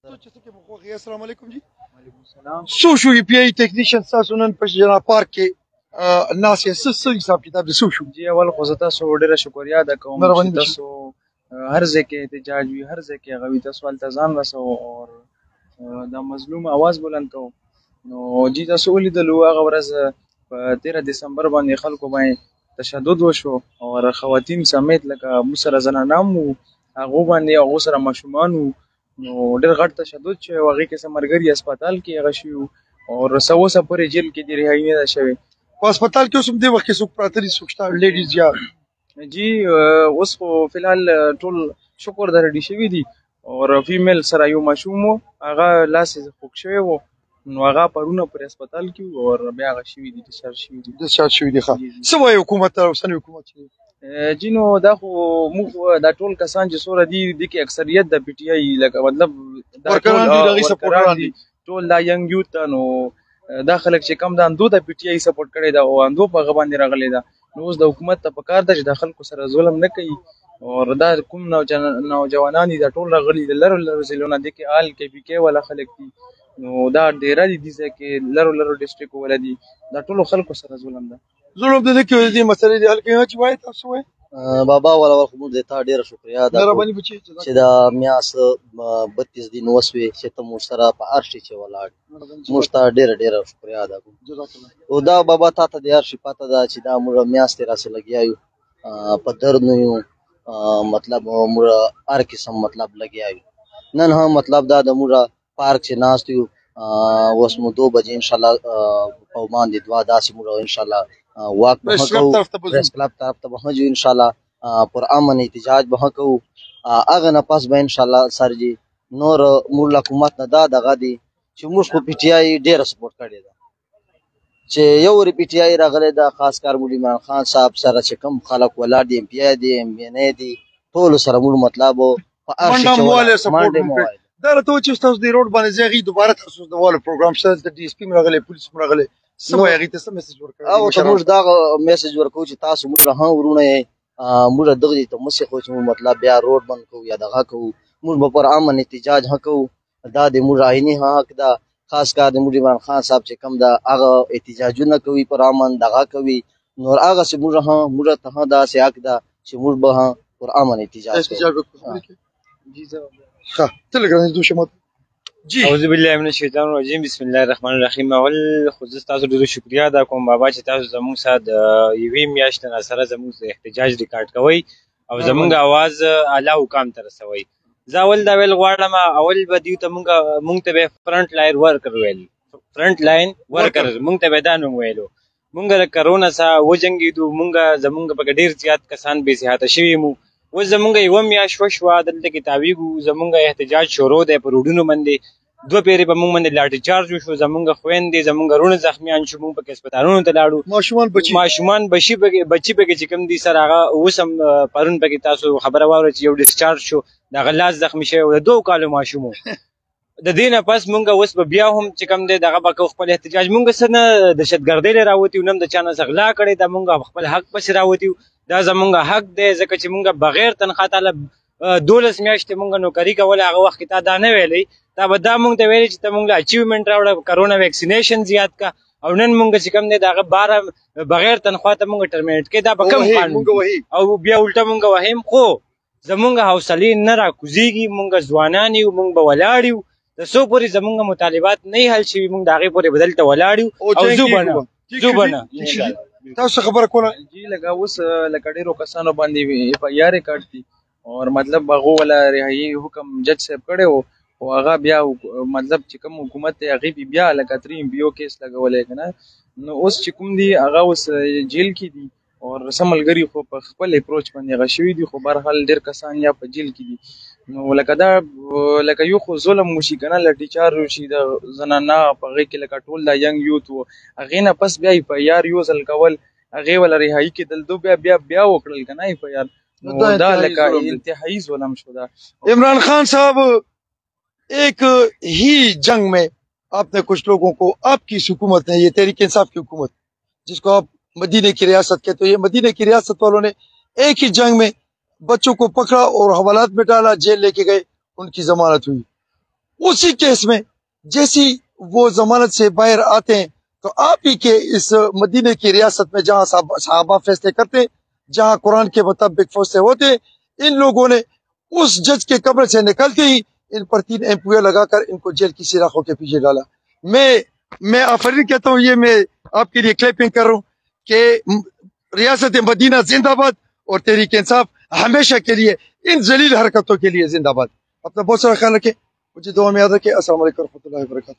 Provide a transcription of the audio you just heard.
السلام علیکم جی. وعلیکم السلام. سو شو پی ای ټیکنیشن تاسو نن په جناب پارک کې ناس یې څه حساب کتاب دي سو شو جی اول خو زه تاسو ډیره شکریا ادا کوم مهرباني چې تاسو هر ځای کې احتجاج وي، هر ځای کې هغه وي، تاسو هلته ځان رسو او د مظلوم आवाज بلند کوو. نو جی تاسو ولیدلو هغه ورځ په 13 دسمبر باندې خلکو باندې تشدد وشو او خواتین سمیت لکه مو سره زنانه مو هغه باندې هغه سره ماشومان وو. نو ډېر غټ تشدد چې هغې کې څه ملګري هسپتال کې هغه شوي وو او څه اوسه پورې جیل کې د رهایي نه ده شوې. په هسپتال کې اوس هم دې وخت کې څوک پراته دي، څوک شته لیډیز یا جی اوس خو فلحال ټول شکر د ریډي شوي دي او فیمیل سره یو ماشوم و هغه لاس یې خوږ شوی و نو هغه پرونه پورې هسپتال کې وو او بیا هغه شوي دي ډسچارج شوي دي. ډسچارج شوي دي. ښه څه وایي حکومت اوسنی حکومت چې جی نو دا خو موږ دا ټول کسان چې څومره دي دې کې اکثریت د پی ټي آی لکه مطلب دا ورکران دي، د هغوی سپورټران دي، ټول دا ینګ یوت ته. نو دا خلک چې کم د اندو د پی ټي آی سپورټ کړی ده او اندو په هغه باندې راغلی ده. نو اوس د حکومت ته پکار ده چې د خلکو سره ظلم نه کوي او دا کوم نوجوانان دي دا ټول راغلي د لرو لرو ضلعو نه دي کې آل کې پي کې والا خلک دي. نو دا ډیره دي دې ځای کې لرو لرو ډسټرکټ والا دي، دا ټولو خلکو سره ظلم ده. ظلم دې نه کوي دې مسلې دې حل کوي چې وایي تاسو وایي بابا والا خو موږ د تا ډیره شکریا ادا کوو مهرباني بچي چې دا میاس 32 دن وسوي چې ته موږ سره په هر شي چې ولاړ موږ ته ډیره شکریا ادا کوو. او دا بابا تا ته د هر شي پته ده چې دا موږ میاس ته راسه لګیا یو په درد نه یو مطلب موږ هر قسم مطلب لګیا یو نن هم مطلب دا د موږ پارک چې ناست یو اوس مو 2 بجې ان شاء الله په باندې دعا داسې موږ ان شاء الله واک به کوو پریس کلب طرف ته به جو ان شاء الله پر امن احتجاج به کوو. هغه نه پس به ان شاء الله سر جی نور موږ حکومت نه دا دغه دي چې موږ په پی ټی آی ډیره سپورټ کړی ده چې یو ری پی ټی آی راغلی دا خاص کار موږ عمران خان صاحب سره چې کم خلک ولاړ دي، ام پی آی دي، ام بی نه دي، ټول سره موږ مطلب په هر شي منډه سپورټ دا راته چې تاسو د روډ باندې ځای دوباره تاسو د والو پروګرام شته د ډي اس پی راغلی پولیس راغلی سمو هغه ته څه میسج ورکړی او ته موږ دا میسج ورکو چې تاسو موږ هم ورونه موږ دغه ته مسه خو چې مطلب بیا روډ بند کوو یا دغه کوو موږ په پر امن احتجاج هکو دا د موږ عیني حق دا خاص کار د موږ عمران خان صاحب چې کم دا هغه احتجاجونه کوي پر امن دغه کوي نور هغه چې موږ ته دا سي حق دا چې موږ به پر امن احتجاج وکړو. جی زه ښه تلګرام دوه شمات جی اعوذ بالله من الشیطان الرجیم بسم الله الرحمن الرحیم. اول خو زه تاسو ډېر شکریا ادا کوم بابا چې تاسو زموږ سره د یوې میاشتې نه سره زموږ احتجاج ریکارډ کوئ او زموږ اواز اعلی حکام ته رسوئ. زه اول دا ویل غواړم اول به دیو ته مونږ ته به فرنٹ لاین ورکر ویل، فرنٹ لاین ورکر مونږ ته به دا نوم ویلو. مونږ د کرونا سره وجنګېدو، مونږ زمونږ په ډېر زیات کسان بې صحته شوي مو. اوس زمونږ یوه میاشت وشوه دلته کې تاویږو، زمونږ احتجاج شروع دی په روډونو باندې. 2 پیرې په موږ باندې لاټي چارج وشو، زمونږ خویندې زمونږ وروڼه زخمیان شو، موږ پکې هسپتالونو ته لاړو. ماشومان بچي پکې چې کوم دي سر هغه اوس هم پرون پکې تاسو خبره واوره چې یو ډسچارج شو د هغه لاس زخمي شوی و د 2 کالو ماشوم و. د دې نه پس مونږ اوس به بیا هم چې کوم دی دغه به کوو خپل احتجاج. مونږ څه نه دهشتګردۍ له راوتي نه هم د چا نه څه غلا کړې ده، مونږ خپل حق پسې راوتي. دا زمونږ حق دی ځکه چې مونږ بغیر تنخوا تعالی 12 میاشتې مونږ نوکري کوله. هغه وخت کې تا دا نه ویلی، تا به دا مونږ ته ویلي چې ته مونږ له اچیومنټ راوړه، کرونا ویکسینیشن زیات کا. او نن مونږ چې کوم دی د هغه 12 بغیر تنخوا ته مونږ ټرمینیټ کړې، دا به کم قانون او بیا الټه مونږ وهیم. خو زمونږ حوصلې نه راکوزېږي، مونږ ځوانان یو، مونږ به ولاړ یو تر څو پورې زمونږ مطالبات نه حل شوي. مونږ د هغې پورې به دلته ولاړ یو او ځو به نه. تاسو خبره کوله جی لکه اوس لکه ډېرو کسانو باندې اف آی آر ریکارډ دي او مطلب هغو والا رهایي حکم جج صاحب کړی و او هغه بیا مطلب چې کوم حکومت دی هغې بیا لکه 3 MPO کیس لګولی که نه. نو اوس چې کوم دي هغه اوس جیل کې دي او څه ملګري خو په خپل اپروچ باندې هغه شوي دي، خو بهرحال ډېر کسان یا په جیل کې دي. نو لکه دا لکه یو خو ظلم وشي که نه، لاټي چارج وشي د زنانه په هغې کې لکه ټول دا ینګ یوت و، هغې نه پس بیا اف آی آر یو ځل کول، هغې والا رهایي کېدل، دو بیا وکړل که نه اف آی آر. دا لکه انتہائی ظلم شو. دا عمران خان صاحب ایک ہی جنگ میں آپ نے کچھ لوگوں کو، آپ کی حکومت نے، یہ تحریک انصاف کی حکومت جس کو آپ مدینے کی ریاست کہتے ہیں، یہ مدینے کی ریاست والوں نے ایک ہی جنگ میں بچوں کو پکڑا اور حوالات میں ڈالا، جیل لے کے گئے، ان کی ضمانت ہوئی. उसी केस में जैसी वो जमानत से बाहर आते हैं तो आप ही के इस मदीने की रियासत में जहां सहाबा फैसले करते, जहां कुरान के मुताबिक फैसले होते, इन लोगों ने उस जज के कमरे से निकलते ही इन पर 3 एमपीओ लगाकर इनको जेल की सिराखों के पीछे डाला। मैं आफरीन कहता हूँ, ये मैं आपके लिए क्लैपिंग कर रहा हूँ कि रियासत मदीना जिंदाबाद और तहरीक इंसाफ हमेशा के लिए इन जलील हरकतों के लिए जिंदाबाद। अपना बहुत सारा ख्याल रखें, मुझे दुआ में याद रखें। अस्सलाम वालेकुम रहमतुल्लाहि व बरकातहू।